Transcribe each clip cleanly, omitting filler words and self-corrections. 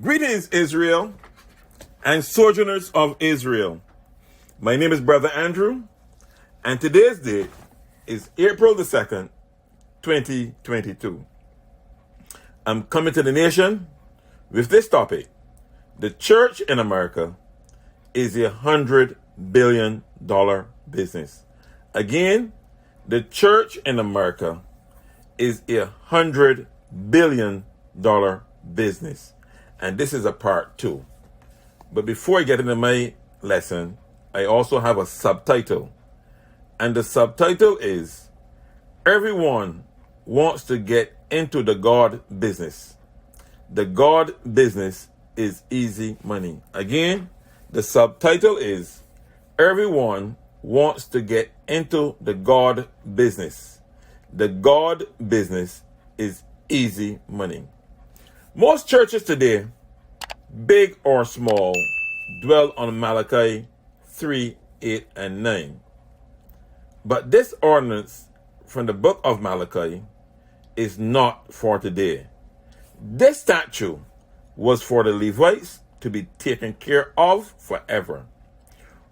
Greetings, Israel and sojourners of Israel. My name is Brother Andrew, and today's date is April the 2nd, 2022. I'm coming to the nation with this topic. The church in America is a $100 billion business. Again, the church in America is a $100 billion business. And this is a part 2. But before I get into my lesson, I also have a subtitle. And the subtitle is, Everyone Wants to Get into the God Business. The God business is easy money. Again, the subtitle is, Everyone Wants to Get into the God Business. The God business is easy money. Most churches today, big or small, dwell on Malachi 3, 8, and 9. But this ordinance from the book of Malachi is not for today. This statute was for the Levites to be taken care of forever,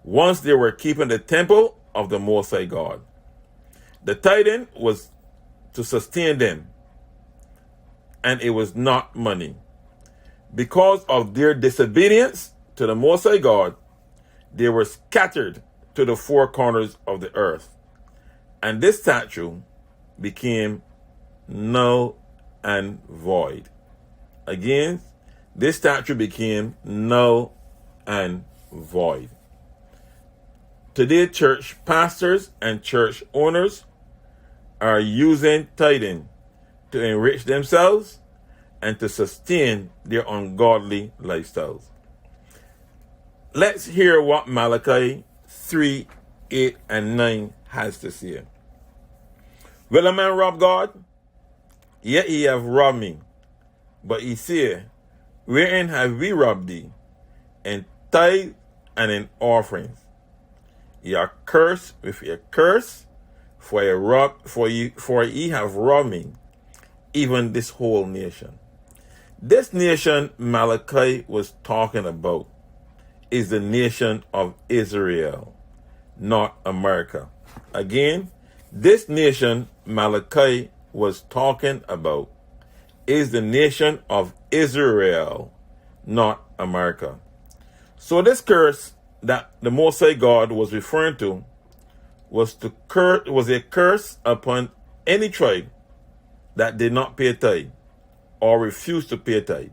once they were keeping the temple of the Most High God. The tithing was to sustain them, and it was not money. Because of their disobedience to the Most High God, they were scattered to the four corners of the earth. And this statute became null and void. Again, this statute became null and void. Today, church pastors and church owners are using tithing to enrich themselves and to sustain their ungodly lifestyles. Let's hear what Malachi 3, 8, and 9 has to say. Will a man rob God? Yet he have robbed me. But he said, Wherein have we robbed thee? In tithe and in offerings. Ye are cursed with a curse, for ye have robbed me, even this whole nation. This nation Malachi was talking about is the nation of Israel, not America. Again, this nation Malachi was talking about is the nation of Israel, not America. So this curse that the Most High God was referring to was a curse upon any tribe that did not pay tithe or refused to pay tithe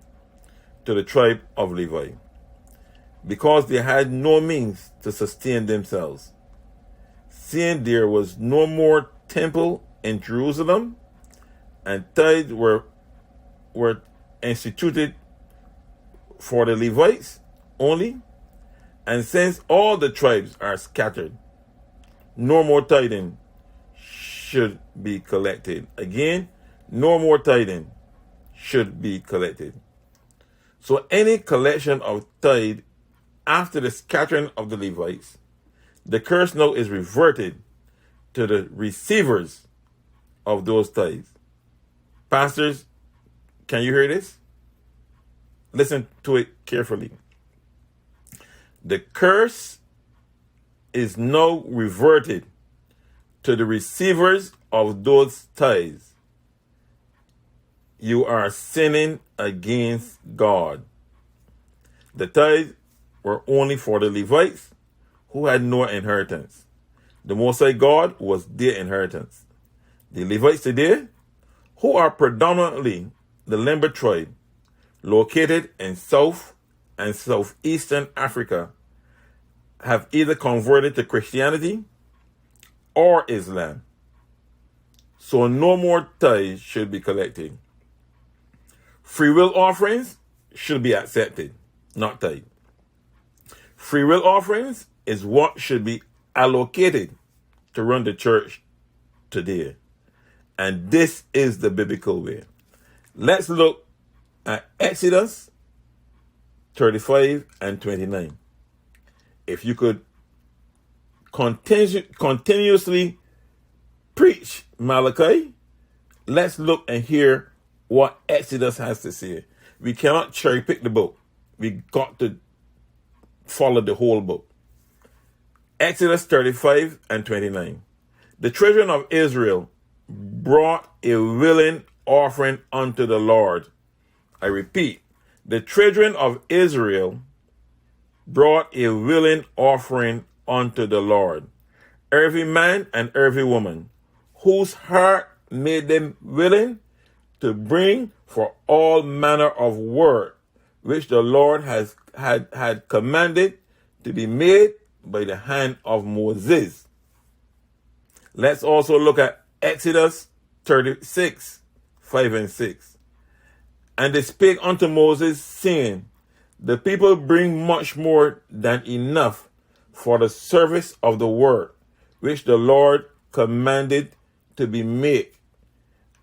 to the tribe of Levi, because they had no means to sustain themselves. Seeing there was no more temple in Jerusalem, and tithes were instituted for the Levites only, and since all the tribes are scattered, no more tithing should be collected. Again, no more tithing should be collected. So any collection of tithe after the scattering of the Levites, the curse now is reverted to the receivers of those tithes. Pastors, can you hear this? Listen to it carefully. The curse is now reverted to the receivers of those tithes. You are sinning against God. The tithes were only for the Levites, who had no inheritance. The Most High God was their inheritance. The Levites today, who are predominantly the Limber tribe, located in South and Southeastern Africa, have either converted to Christianity or Islam. So no more tithes should be collected. Free will offerings should be accepted, not tithe. Free will offerings is what should be allocated to run the church today. And this is the biblical way. Let's look at Exodus 35 and 29. If you could continuously preach Malachi, let's look and hear what Exodus has to say. We cannot cherry pick the book. We got to follow the whole book. Exodus 35 and 29. The children of Israel brought a willing offering unto the Lord. I repeat, the children of Israel brought a willing offering unto the Lord. Every man and every woman whose heart made them willing to bring for all manner of work which the Lord had commanded to be made by the hand of Moses. Let's also look at Exodus 36, 5 and 6. And they spake unto Moses, saying, the people bring much more than enough for the service of the work which the Lord commanded to be made.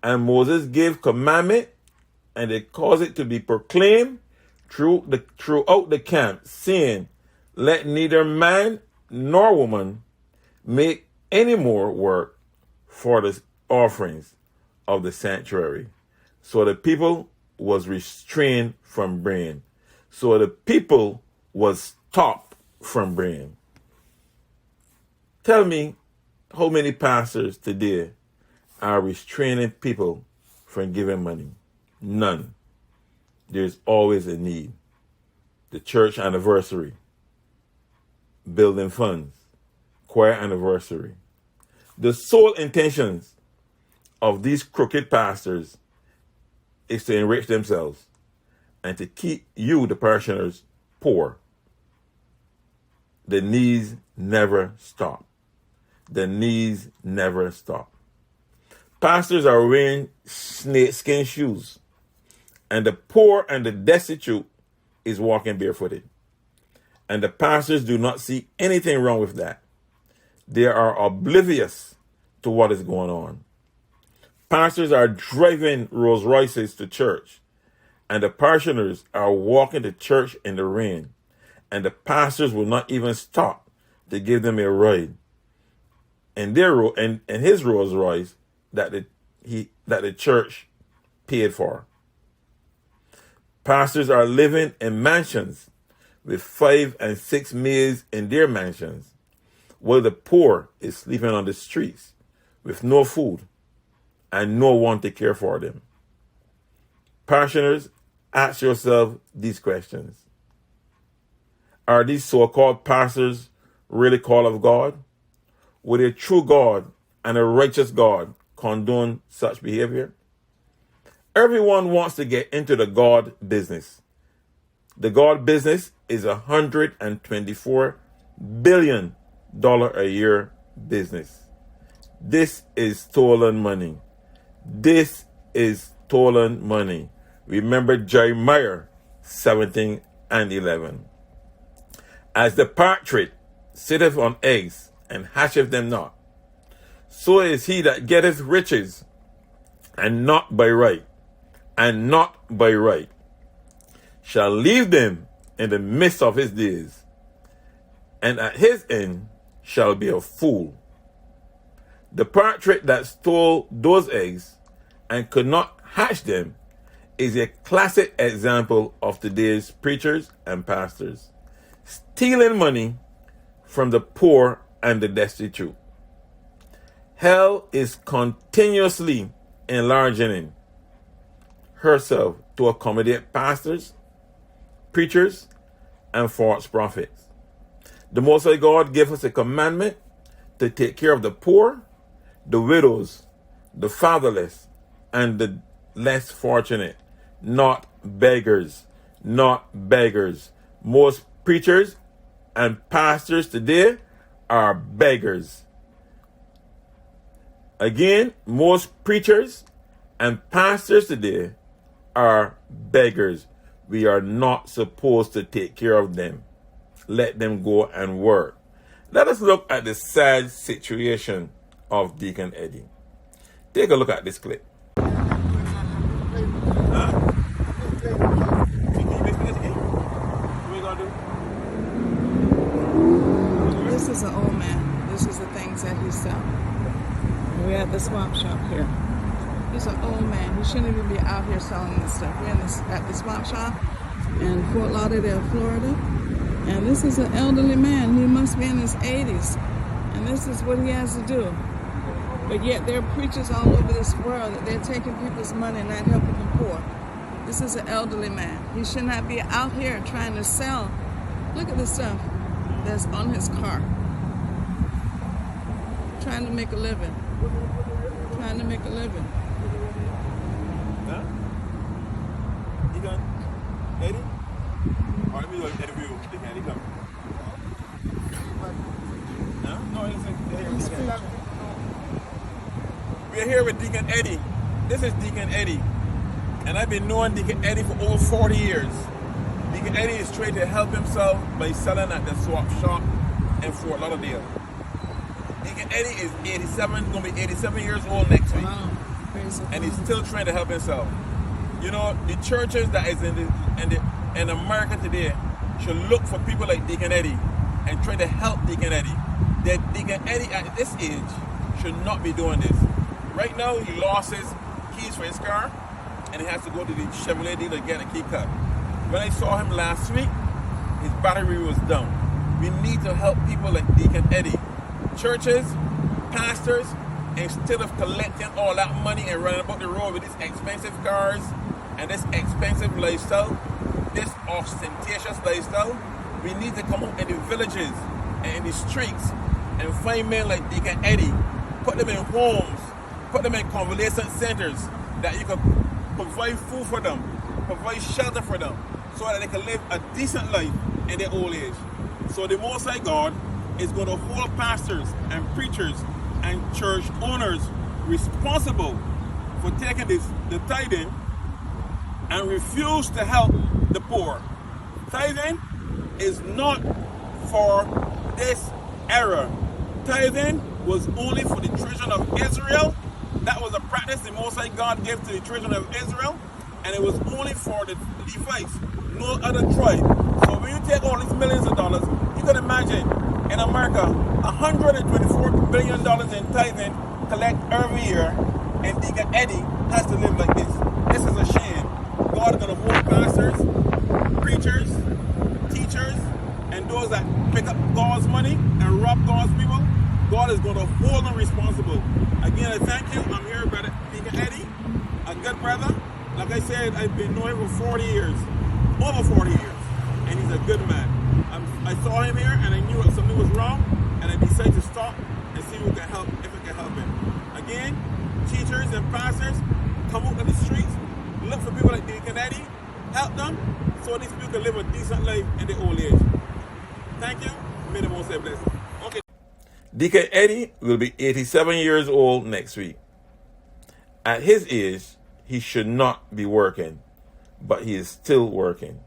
And Moses gave commandment, and they caused it to be proclaimed throughout the camp, saying, let neither man nor woman make any more work for the offerings of the sanctuary. So the people was restrained from bringing. So the people was stopped from bringing. Tell me how many pastors today are restraining people from giving money? None. There's always a need. The church anniversary, building funds, choir anniversary. The sole intentions of these crooked pastors is to enrich themselves and to keep you, the parishioners, poor. The needs never stop. The needs never stop. Pastors are wearing snakeskin shoes, and the poor and the destitute is walking barefooted. And the pastors do not see anything wrong with that. They are oblivious to what is going on. Pastors are driving Rolls Royces to church, and the parishioners are walking to church in the rain, and the pastors will not even stop to give them a ride in his Rolls Royce that the church paid for. Pastors are living in mansions with 5 and 6 maids in their mansions, while the poor is sleeping on the streets with no food and no one to care for them. Parishioners, ask yourself these questions. Are these so-called pastors really called of God? Would a true God and a righteous God condone such behavior? Everyone wants to get into the God business. The God business is $124 billion a year business. This is stolen money. This is stolen money. Remember Jeremiah 17 and 11. As the partridge sitteth on eggs and hatcheth them not, so is he that getteth riches, and not by right, and not by right, shall leave them in the midst of his days, and at his end shall be a fool. The partridge that stole those eggs and could not hatch them is a classic example of today's preachers and pastors stealing money from the poor and the destitute. Hell is continuously enlarging herself to accommodate pastors, preachers, and false prophets. The Most High God gave us a commandment to take care of the poor, the widows, the fatherless, and the less fortunate, not beggars, not beggars. Most preachers and pastors today are beggars. Again, most preachers and pastors today are beggars. We are not supposed to take care of them. Let them go and work. Let us look at the sad situation of Deacon Eddie. Take a look at this clip. This is an old man. This is the things that he's selling. We're at the swap shop here. He's an old man. He shouldn't even be out here selling this stuff. We're at the swap shop in Fort Lauderdale, Florida. And this is an elderly man. He must be in his 80s. And this is what he has to do. But yet there are preachers all over this world that they're taking people's money and not helping the poor. This is an elderly man. He should not be out here trying to sell. Look at the stuff that's on his car. Trying to make a living. Trying to make a living. Huh? You done? Lady? All right, let me go interview the man. He come. No, it's a We're here with Deacon Eddie. This is Deacon Eddie. And I've been knowing Deacon Eddie for over 40 years. Deacon Eddie is trying to help himself by selling at the swap shop in Fort Lauderdale. Deacon Eddie is 87, going to be 87 years old next week. Wow. And he's still trying to help himself. You know, the churches that is in America today should look for people like Deacon Eddie and try to help Deacon Eddie. That Deacon Eddie at this age should not be doing this. Right now, he lost his keys for his car, and he has to go to the Chevrolet dealer to get a key cut. When I saw him last week, his battery was down. We need to help people like Deacon Eddie. Churches, pastors, instead of collecting all that money and running about the road with these expensive cars and this expensive lifestyle, this ostentatious lifestyle, we need to come out in the villages and in the streets and find men like Deacon Eddie, put them in homes, put them in convalescent centers that you can provide food for them, provide shelter for them, so that they can live a decent life in their old age. So the Most High God is going to hold pastors and preachers and church owners responsible for taking the tithing and refuse to help the poor. Tithing is not for this era. Tithing was only for the children of Israel. That was a practice the Most High God gave to the children of Israel, and it was only for the Levites, no other tribe. So when you take all these millions of dollars, you can imagine in America, $124 billion in tithing collect every year, and Deacon Eddie has to live like this. This is a shame. God is going to hold pastors, preachers, teachers, and those that pick up God's money and rob God's people. God is going to hold them responsible. Again, I thank you. I'm here with Deacon Eddie, a good brother. Like I said, I've been knowing him for 40 years, over 40 years, and he's a good man. I saw him here and I knew something was wrong, and I decided to stop and see if it can help him. Again, teachers and pastors, come out on the streets, look for people like Deacon Eddie, help them so these people can live a decent life in their old age. Thank you. May the Most High bless you. Okay. Deacon Eddie will be 87 years old next week. At his age, he should not be working, but he is still working.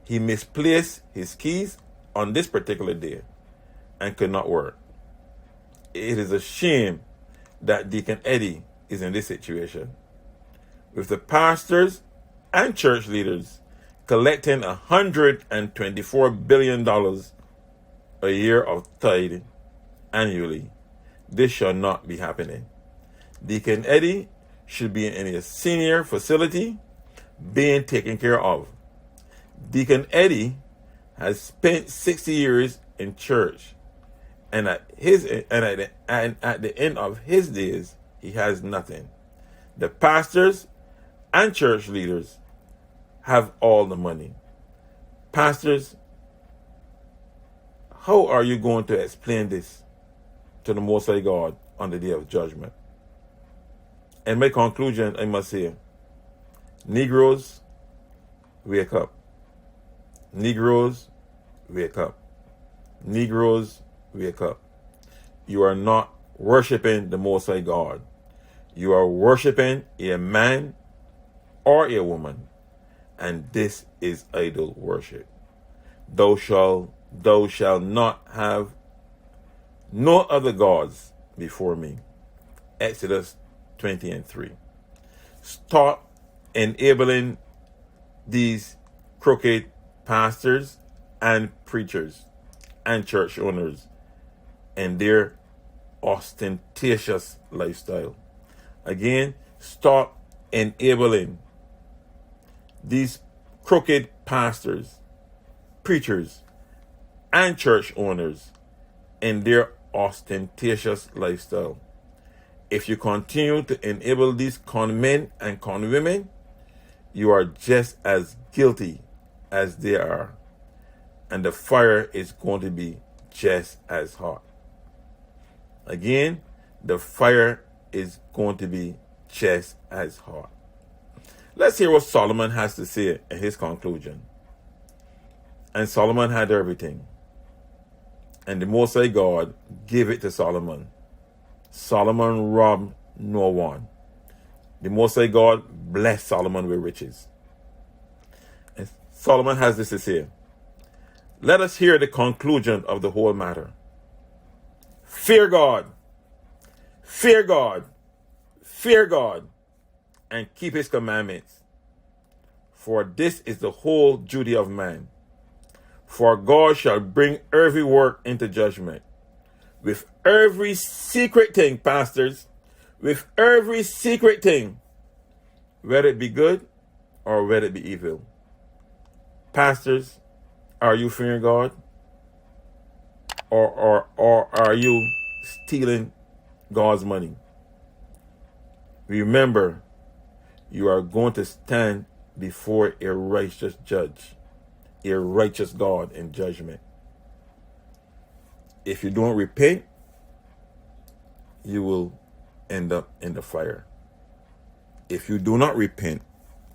He misplaced his keys on this particular day and could not work. It is a shame that Deacon Eddie is in this situation, with the pastors and church leaders collecting $124 billion a year of tithing annually. This shall not be happening. Deacon Eddie should be in a senior facility being taken care of. Deacon Eddie has spent 60 years in church, and at the end of his days, he has nothing. The pastors and church leaders have all the money. Pastors, how are you going to explain this to the Most High God on the day of judgment? In my conclusion, I must say, Negroes, wake up. Negroes, wake up. Negroes, wake up. You are not worshiping the Most High God. You are worshiping a man or a woman, and this is idol worship. Thou shalt not have no other gods before me. Exodus 20:3. Stop enabling these crooked pastors and preachers and church owners and their ostentatious lifestyle. Again, Stop enabling these crooked pastors, preachers, and church owners in their ostentatious lifestyle. If you continue to enable these con men and con women, you are just as guilty as they are, and the fire is going to be just as hot. Again, the fire is going to be just as hot. Let's hear what Solomon has to say in his conclusion. And Solomon had everything, and the Most High God gave it to Solomon. Solomon robbed no one. The Most High God blessed Solomon with riches. And Solomon has this to say. Let us hear the conclusion of the whole matter. Fear God, fear God, fear God, and keep his commandments. For this is the whole duty of man. For God shall bring every work into judgment, with every secret thing, pastors, with every secret thing, whether it be good or whether it be evil. Pastors, are you fearing God? Or are you stealing God's money? Remember, you are going to stand before a righteous judge, a righteous God in judgment. If you don't repent, you will end up in the fire. If you do not repent,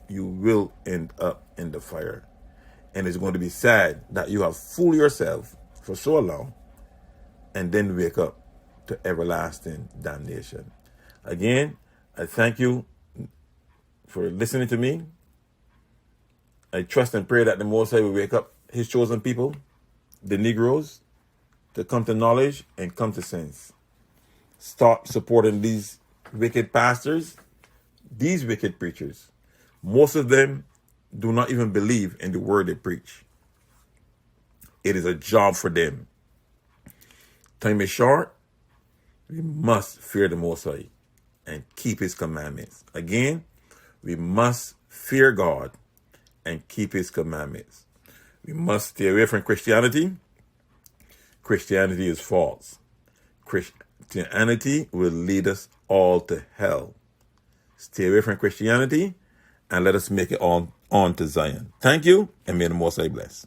you will end up in the fire. And it's going to be sad that you have fooled yourself for so long and then wake up to everlasting damnation. Again, I thank you for listening to me. I trust and pray that the Most High will wake up his chosen people, the Negroes, to come to knowledge and come to sense. Stop supporting these wicked pastors, these wicked preachers. Most of them do not even believe in the word they preach. It is a job for them. Time is short. We must fear the Most High and keep his commandments. Again, we must fear God and keep his commandments. We must stay away from Christianity. Christianity is false. Christianity will lead us all to hell. Stay away from Christianity and let us make it on to Zion. Thank you, and may the Most High bless.